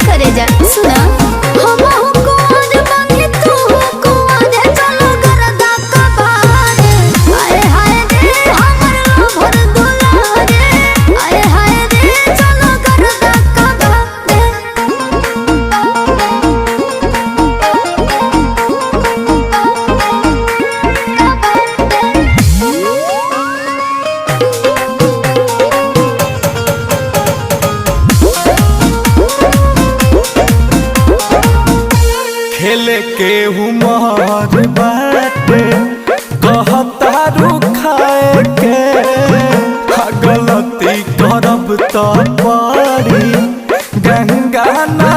करे जा सुना हम को आज बानी तू को आज चलो करदा का बार आए हाय रे हमर भर दुलारे आए हाय रे चलो करदा का खेले के उमर बाटे कहता रुखाए के गलती करब तो पड़ी गंगा ना